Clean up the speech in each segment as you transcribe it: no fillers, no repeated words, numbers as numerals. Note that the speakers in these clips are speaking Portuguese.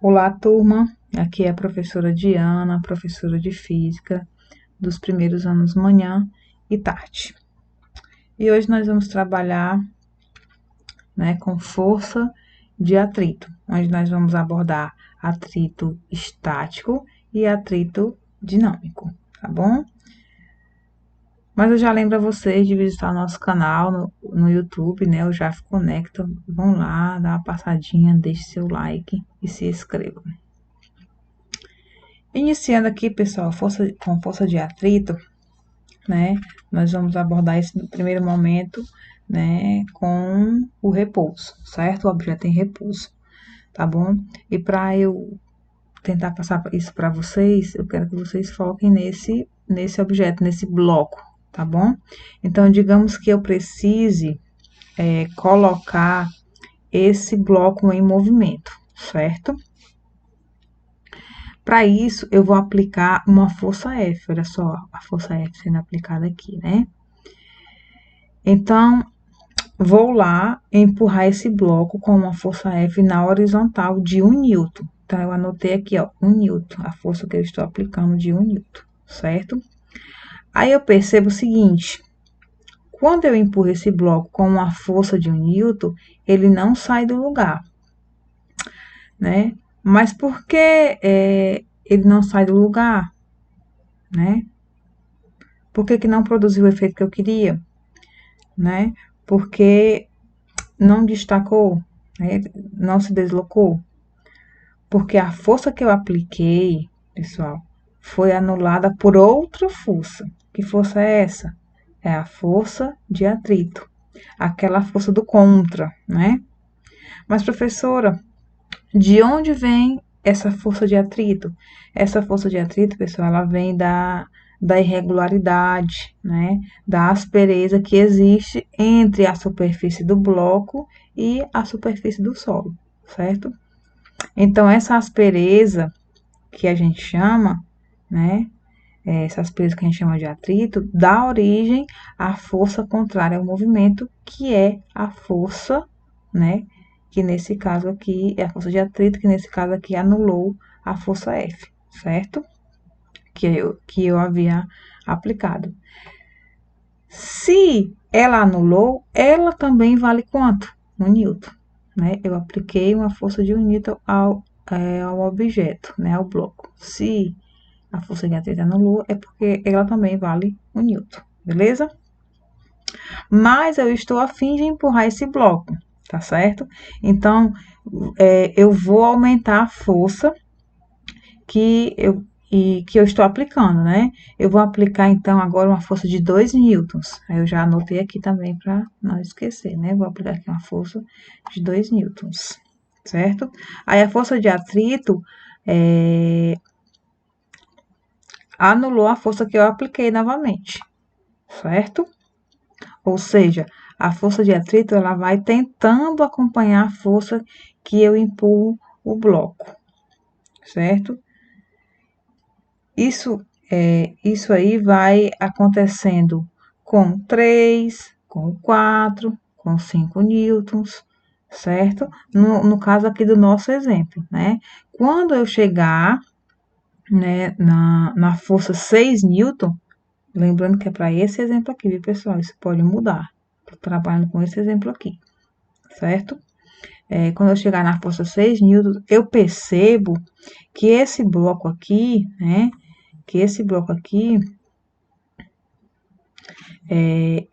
Olá, turma. Aqui é a professora Diana, professora de Física dos primeiros anos manhã e tarde. E hoje nós vamos trabalhar, com força de atrito, onde nós vamos abordar atrito estático e atrito dinâmico, tá bom? Mas eu já lembro a vocês de visitar nosso canal no YouTube, né? O JAF Conecta. Vão lá, dá uma passadinha, deixe seu like e se inscrevam. Iniciando aqui, pessoal, com força de atrito, né? Nós vamos abordar esse no primeiro momento, né? Com o repouso, certo? O objeto em repouso, tá bom? E para eu tentar passar isso para vocês, eu quero que vocês foquem nesse objeto, nesse bloco, tá bom? Então, digamos que eu precise colocar esse bloco em movimento, certo? Para isso, eu vou aplicar uma força F, olha só, a força F sendo aplicada aqui, né? Então, vou lá empurrar esse bloco com uma força F na horizontal de 1 newton. Então, eu anotei aqui, ó, 1 newton, a força que eu estou aplicando de 1 newton, certo? Aí, eu percebo o seguinte, quando eu empurro esse bloco com uma força de 1 newton, ele não sai do lugar, né? Mas por que ele não sai do lugar, né? Por que não produziu o efeito que eu queria, né? Porque não destacou, né? Não se deslocou. Porque a força que eu apliquei, pessoal, foi anulada por outra força. Que força é essa? É a força de atrito. Aquela força do contra, né? Mas, professora, de onde vem essa força de atrito? Essa força de atrito, pessoal, ela vem da irregularidade, né? Da aspereza que existe entre a superfície do bloco e a superfície do solo, certo? Então, essa aspereza que a gente chama, né? Essa aspereza que a gente chama de atrito, dá origem à força contrária ao movimento, que é a força, né? Que nesse caso aqui é a força de atrito, que nesse caso aqui anulou a força F, certo? Que eu havia aplicado. Se ela anulou, ela também vale quanto? 1 newton, né? Eu apliquei uma força de 1 newton ao objeto, né? Ao bloco. Se a força de atrito anulou, é porque ela também vale 1 newton, beleza? Mas eu estou a fim de empurrar esse bloco, tá certo? Então, eu vou aumentar a força que eu estou aplicando, né? Eu vou aplicar, então, agora uma força de 2 newtons. Aí eu já anotei aqui também para não esquecer, né? Vou aplicar aqui uma força de 2 newtons, certo? Aí a força de atrito anulou a força que eu apliquei novamente, certo? Ou seja, a força de atrito, ela vai tentando acompanhar a força que eu empurro o bloco, certo? Isso aí vai acontecendo com 3, com 4, com 5 newtons, certo? No caso aqui do nosso exemplo, né? Quando eu chegar, né, na força 6 newton, lembrando que é para esse exemplo aqui, viu, pessoal? Isso pode mudar. Estou trabalhando com esse exemplo aqui, certo? Quando eu chegar na força 6 newton, eu percebo que esse bloco aqui, né? Que esse bloco aqui,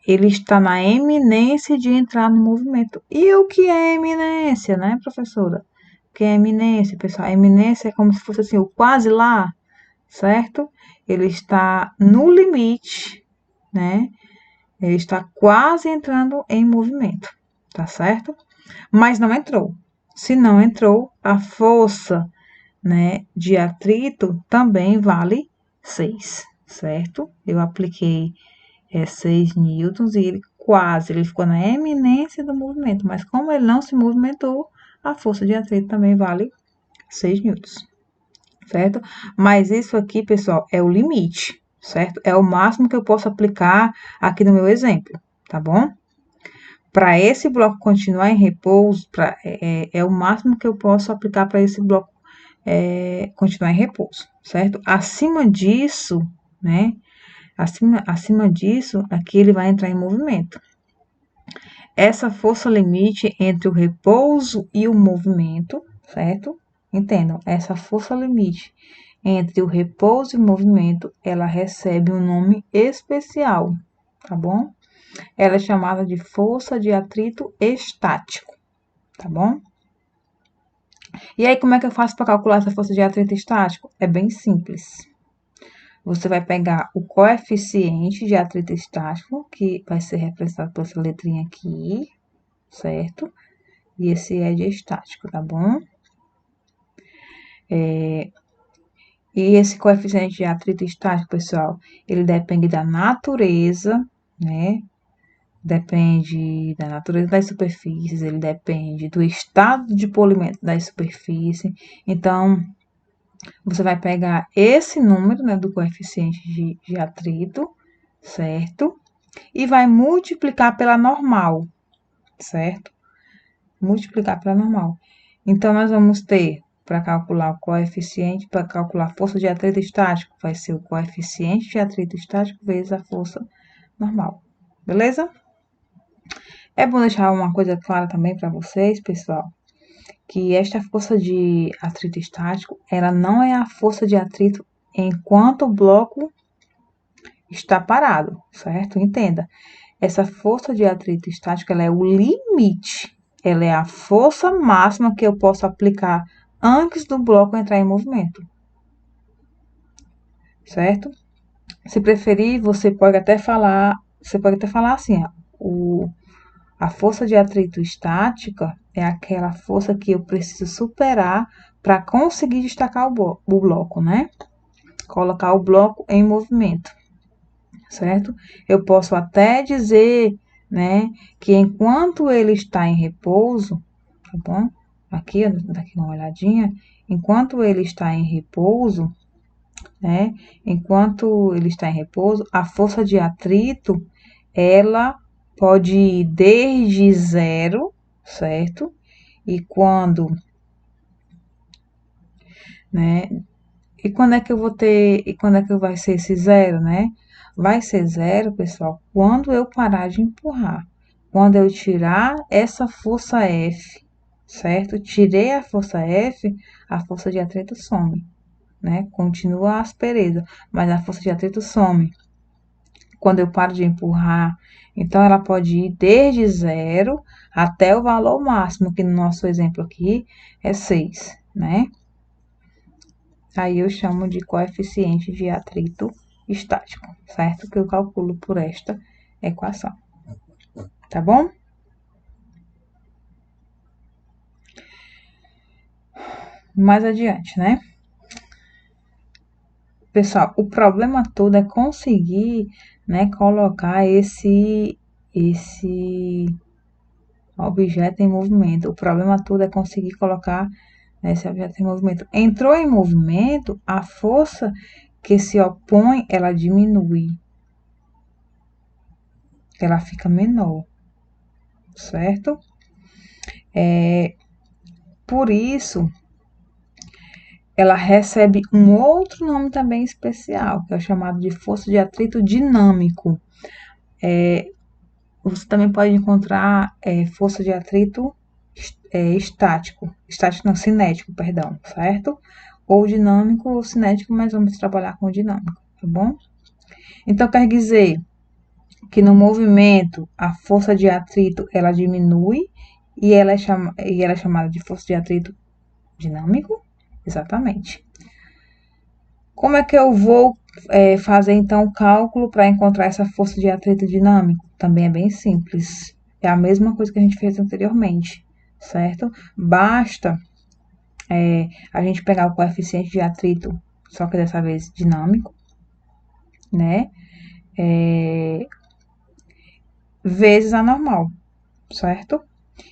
ele está na eminência de entrar no movimento. E o que é eminência, né, professora? O que é eminência, pessoal? A eminência é como se fosse assim, o quase lá, certo? Ele está no limite, né? Ele está quase entrando em movimento, tá certo? Mas não entrou. Se não entrou, a força, né, de atrito também vale 6, certo? Eu apliquei 6 newtons e ele ficou na eminência do movimento, mas como ele não se movimentou, a força de atrito também vale 6 newtons, certo? Mas isso aqui, pessoal, é o limite, certo? É o máximo que eu posso aplicar aqui no meu exemplo, tá bom? Para esse bloco continuar em repouso, é o máximo que eu posso aplicar para esse bloco continuar em repouso, certo? Acima disso, né? Acima disso, aqui ele vai entrar em movimento. Essa força limite entre o repouso e o movimento, certo? Entendam, essa força limite entre o repouso e o movimento, ela recebe um nome especial, tá bom? Ela é chamada de força de atrito estático, tá bom? E aí, como é que eu faço para calcular essa força de atrito estático? É bem simples. Você vai pegar o coeficiente de atrito estático, que vai ser representado por essa letrinha aqui, certo? E esse é de estático, tá bom? E esse coeficiente de atrito estático, pessoal, ele depende da natureza, né? Depende da natureza das superfícies, ele depende do estado de polimento da superfície. Então, você vai pegar esse número, né, do coeficiente de atrito, certo? E vai multiplicar pela normal, certo? Multiplicar pela normal. Então, nós vamos ter, para calcular o coeficiente, para calcular a força de atrito estático, vai ser o coeficiente de atrito estático vezes a força normal. Beleza? É bom deixar uma coisa clara também para vocês, pessoal, que esta força de atrito estático, ela não é a força de atrito enquanto o bloco está parado, certo? Entenda. Essa força de atrito estático, ela é o limite. Ela é a força máxima que eu posso aplicar antes do bloco entrar em movimento. Certo? Se preferir, você pode até falar assim, ó, a força de atrito estática é aquela força que eu preciso superar para conseguir destacar o bloco, né? Colocar o bloco em movimento, certo? Eu posso até dizer, né, que enquanto ele está em repouso, tá bom? Aqui, daqui uma olhadinha, enquanto ele está em repouso, né? Enquanto ele está em repouso, a força de atrito, ela pode ir desde zero, certo? E quando, né? E quando é que eu vou ter, e quando é que vai ser esse zero, né? Vai ser zero, pessoal, quando eu parar de empurrar. Quando eu tirar essa força F, certo? Tirei a força F, a força de atrito some, né? Continua a aspereza, mas a força de atrito some. Quando eu paro de empurrar, então ela pode ir desde zero até o valor máximo, que no nosso exemplo aqui é 6, né? Aí eu chamo de coeficiente de atrito estático, certo? Que eu calculo por esta equação. Tá bom? Mais adiante, né? Pessoal, o problema todo é conseguir, né, colocar esse objeto em movimento. O problema todo é conseguir colocar esse objeto em movimento. Entrou em movimento, a força que se opõe, ela diminui. Ela fica menor, certo? Por isso, ela recebe um outro nome também especial, que é o chamado de força de atrito dinâmico. Você também pode encontrar força de atrito estático não, cinético, perdão, certo? Ou dinâmico ou cinético, mas vamos trabalhar com dinâmico, tá bom? Então, quer dizer que no movimento a força de atrito ela diminui e ela é chamada de força de atrito dinâmico? Exatamente. Como é que eu vou fazer então o cálculo para encontrar essa força de atrito dinâmico? Também é bem simples. É a mesma coisa que a gente fez anteriormente, certo? Basta a gente pegar o coeficiente de atrito, só que dessa vez dinâmico, né? Vezes a normal, certo?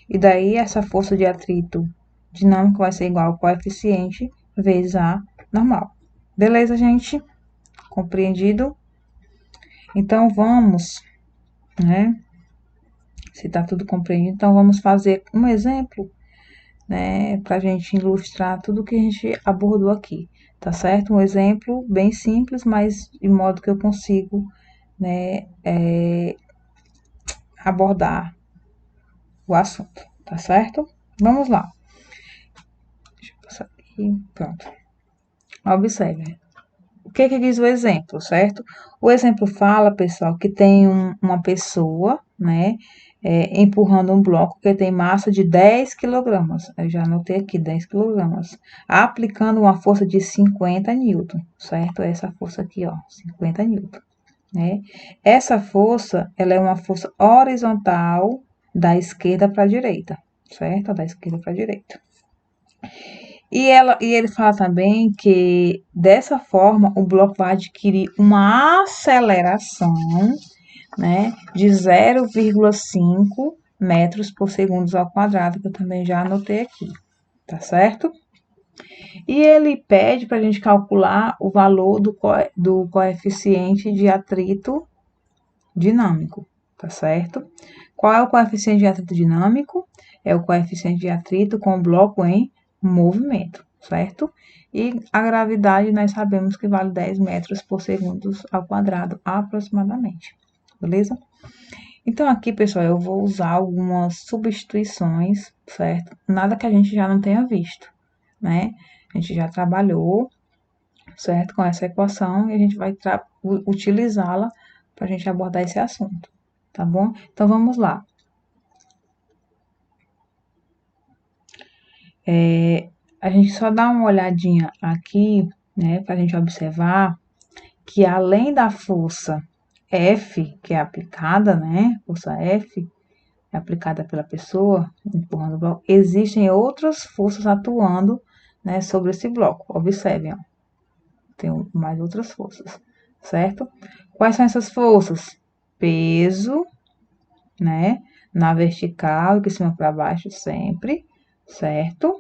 E daí essa força de atrito dinâmico vai ser igual ao coeficiente vezes a normal. Beleza, gente? Compreendido? Então vamos, né? Se tá tudo compreendido, então vamos fazer um exemplo, né, pra gente ilustrar tudo que a gente abordou aqui, tá certo? Um exemplo bem simples, mas de modo que eu consigo, né, abordar o assunto, tá certo? Vamos lá. Deixa eu passar aqui, pronto. Observe. O que diz o exemplo, certo? O exemplo fala, pessoal, que tem uma pessoa, né, empurrando um bloco que tem massa de 10 quilogramas. Eu já anotei aqui, 10 quilogramas. Aplicando uma força de 50 newton, certo? Essa força aqui, ó, 50 newton, né? Essa força, ela é uma força horizontal da esquerda para a direita, certo? Da esquerda para a direita. E ele fala também que dessa forma o bloco vai adquirir uma aceleração, né, de 0,5 metros por segundo ao quadrado, que eu também já anotei aqui, tá certo? E ele pede para a gente calcular o valor do coeficiente de atrito dinâmico, tá certo? Qual é o coeficiente de atrito dinâmico? É o coeficiente de atrito com o bloco em movimento, certo? E a gravidade nós sabemos que vale 10 metros por segundo ao quadrado, aproximadamente, beleza? Então, aqui, pessoal, eu vou usar algumas substituições, certo? Nada que a gente já não tenha visto, né? A gente já trabalhou, certo? Com essa equação e a gente vai utilizá-la para a gente abordar esse assunto, tá bom? Então, vamos lá. A gente só dá uma olhadinha aqui, né, para a gente observar que além da força F, que é aplicada, né, força F, é aplicada pela pessoa, empurrando o bloco, existem outras forças atuando, né, sobre esse bloco. Observem, ó, tem mais outras forças, certo? Quais são essas forças? Peso, né, na vertical e de cima para baixo sempre, certo?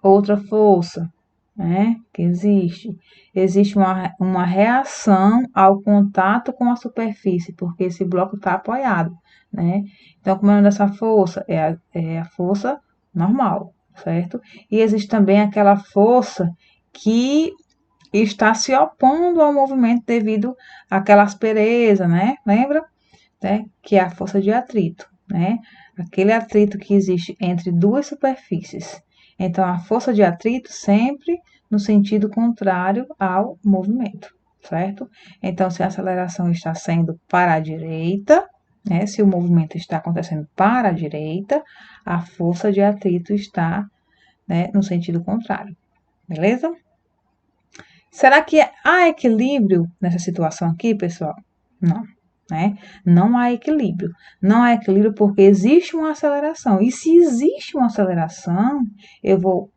Outra força, né, que existe uma reação ao contato com a superfície, porque esse bloco está apoiado, né? Então, como é o nome dessa força? É a força normal, certo? E existe também aquela força que está se opondo ao movimento devido àquela aspereza, né? Lembra? Né? Que é a força de atrito, né? Aquele atrito que existe entre duas superfícies. Então, a força de atrito sempre no sentido contrário ao movimento, certo? Então, se a aceleração está sendo para a direita, né? Se o movimento está acontecendo para a direita, a força de atrito está, né, no sentido contrário, beleza? Será que há equilíbrio nessa situação aqui, pessoal? Não, né? Não há equilíbrio. Não há equilíbrio porque existe uma aceleração. E se existe uma aceleração, eu vou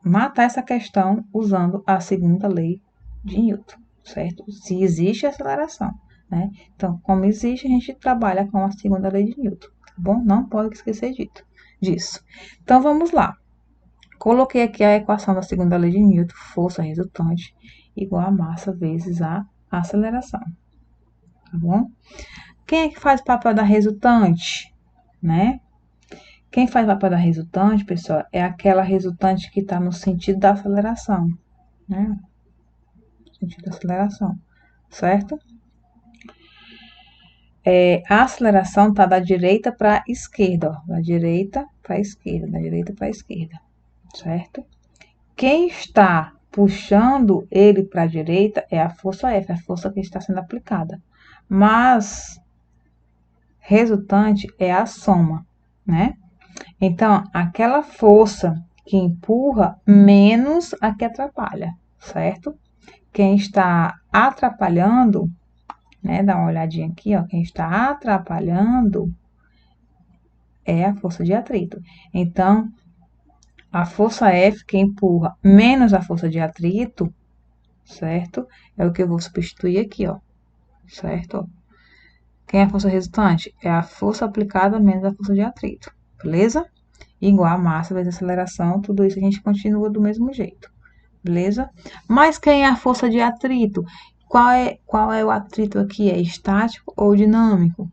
matar essa questão usando a segunda lei de Newton, certo? Se existe aceleração, né? Então, como existe, a gente trabalha com a segunda lei de Newton, tá bom? Não pode esquecer disso. Então, vamos lá. Coloquei aqui a equação da segunda lei de Newton, força resultante igual a massa vezes a aceleração, tá bom? Quem é que faz o papel da resultante, né? Quem faz o papel da resultante, pessoal, é aquela resultante que está no sentido da aceleração, né? No sentido da aceleração, certo? A aceleração está da direita para a esquerda, ó, da direita para a esquerda, da direita para a esquerda, certo? Quem está puxando ele para a direita é a força F, a força que está sendo aplicada. Mas resultante é a soma, né? Então, aquela força que empurra menos a que atrapalha, certo? Quem está atrapalhando, né? Dá uma olhadinha aqui, ó. Quem está atrapalhando é a força de atrito. Então, a força F que empurra menos a força de atrito, certo? É o que eu vou substituir aqui, ó, certo? Quem é a força resultante? É a força aplicada menos a força de atrito, beleza? Igual a massa vezes a aceleração, tudo isso a gente continua do mesmo jeito, beleza? Mas quem é a força de atrito? Qual é o atrito aqui? É estático ou dinâmico?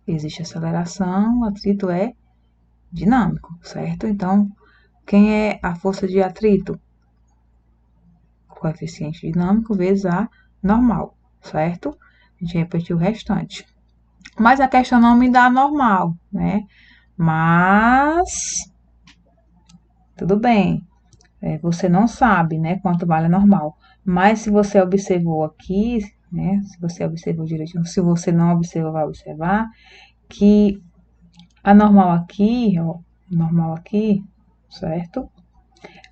Existe aceleração, o atrito é dinâmico, certo? Então, quem é a força de atrito? Coeficiente dinâmico vezes a normal, certo? A gente repetiu o restante. Mas a questão não me dá normal, né? Mas, tudo bem. Você não sabe, né, quanto vale a normal. Mas se você observou aqui, né, se você observou direitinho, se você não observou, vai observar que a normal aqui, certo?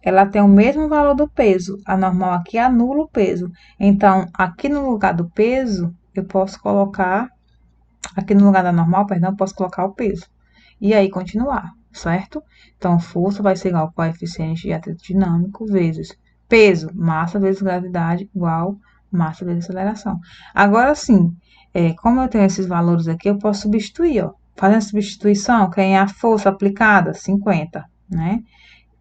Ela tem o mesmo valor do peso. A normal aqui anula o peso. Então, aqui no lugar do peso, eu posso colocar, aqui no lugar da normal, perdão, eu posso colocar o peso. E aí continuar, certo? Então, força vai ser igual ao coeficiente de atrito dinâmico vezes peso, massa vezes gravidade, igual massa vezes aceleração. Agora sim, como eu tenho esses valores aqui, eu posso substituir, ó. Fazendo substituição, quem é a força aplicada? 50, né?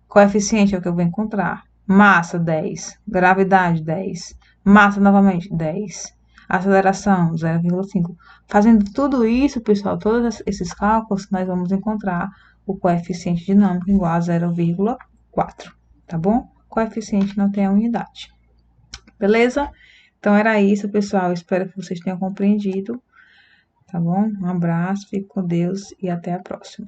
Coeficiente é o que eu vou encontrar. Massa, 10. Gravidade, 10. Massa, novamente, 10. Aceleração, 0,5. Fazendo tudo isso, pessoal, todos esses cálculos, nós vamos encontrar o coeficiente dinâmico igual a 0,4, tá bom? Coeficiente não tem a unidade. Beleza? Então, era isso, pessoal. Espero que vocês tenham compreendido, tá bom? Um abraço, fique com Deus e até a próxima.